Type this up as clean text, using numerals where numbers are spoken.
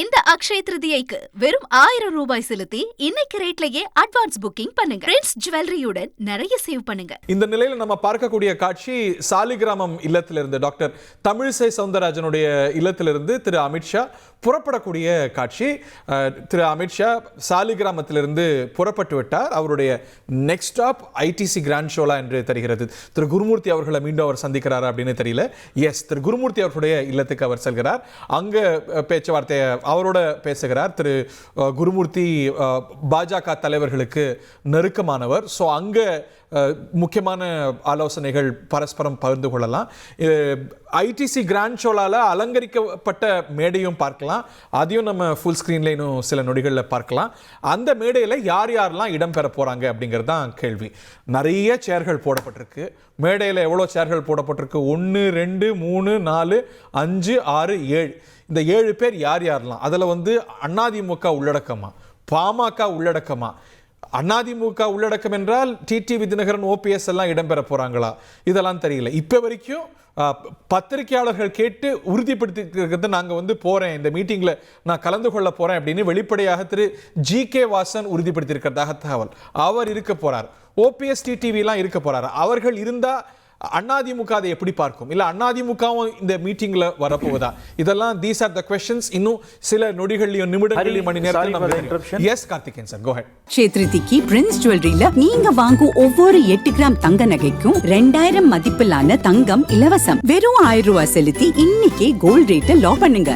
இந்த அக்ஷய திருதியைக்கு வெறும் 1000 ரூபாய் செலுத்தி இன்னைக்கு ரேட்லயே அட்வான்ஸ் புக்கிங் பண்ணுங்க. பிரின்ஸ் ஜுவல்லரியுடன் நிறைய சேவ் பண்ணுங்க. இந்த நிலையில நம்ம பார்க்கக்கூடிய காட்சி சாலிகிராமம் இல்லத்திலிருந்து டாக்டர் தமிழிசை சவுந்தரராஜனுடைய இல்லத்திலிருந்து திரு அமித்ஷா புறப்படக்கூடிய காட்சி. திரு அமித்ஷா சாலிகிராமத்திலிருந்து புறப்பட்டு விட்டார். அவருடைய next stop ITC grand shola என்று தெரிகிறது. திரு குருமூர்த்தி அவர்களை மீண்டும் அவர் சந்திக்கிறாரா அப்படின்னு தெரியல. எஸ், திரு குருமூர்த்தி அவர்களுடைய இல்லத்துக்கு அவர் செல்கிறார். அங்க பேச்சுவார்த்தை அவரோட பேசுகிறார். திரு குருமூர்த்தி பாஜக தலைவர்களுக்கு நெருக்கமானவர். ஸோ அங்க முக்கியமான ஆலோசனைகள் பரஸ்பரம் பகிர்ந்து கொள்ளலாம். ஐடிசி கிராண்ட் ஷோலால அலங்கரிக்கப்பட்ட மேடையும் பார்க்கலாம். அதையும் நம்ம ஃபுல் ஸ்க்ரீன்ல இன்னும் சில நொடிகளில் பார்க்கலாம். அந்த மேடையில் யார் யாரெல்லாம் இடம்பெற போறாங்க அப்படிங்கிறது தான் கேள்வி. நிறைய சேர்கள் போடப்பட்டிருக்கு. மேடையில் எவ்வளோ சேர்கள் போடப்பட்டிருக்கு? 1 2 3 4 5 6 7. இந்த 7 பேர் யார் யாரெல்லாம்? அதில் அதிமுக உள்ளடக்கமா, பாமக உள்ளடக்கமா? அதிமுக உள்ளடக்கம் என்றால் டிடிவி தினகரன், ஓபிஎஸ் எல்லாம் இடம்பெற போறாங்களா? இதெல்லாம் தெரியல. இப்போ வரைக்கும் பத்திரிகையாளர்கள் கேட்டு உறுதிப்படுத்தி நாங்கள் போறேன், இந்த மீட்டிங்ல நான் கலந்து கொள்ள போறேன் அப்படின்னு வெளிப்படையாக திரு ஜி.கே. வாசன் உறுதிப்படுத்தியிருக்கிறதாக தகவல். அவர் இருக்க போறார். ஓபிஎஸ் டிடிவி எல்லாம் இருக்க போறாரு. அவர்கள் இருந்தா அதிமுக அதை எப்படி பார்க்கும்? இல்ல அதிமுகவும் இந்த மீட்டிங்ல வரப்போவதா? இதெல்லாம் தீஸ் ஆர் த क्वेश्चंस. இன்னும் சில நொடிகள்லயும் நிமிடங்கள்லயும் மணி நேரத்துல. எஸ் கார்த்திகேயன் சார், கோ ஹெட். க்ஷேத்ரிதிக்கு பிரின்ஸ் ஜுவல்லரியில நீங்க வாங்கும் ஒவ்வொரு 8 கிராம் தங்க நகைக்கும் 2000 மதிப்பிலான தங்கம் இலவசம். வெறும் 1000 ரூபாய் செலுத்தி இன்னைக்கே கோல்ட் ரேட்டை லாக் பண்ணுங்க.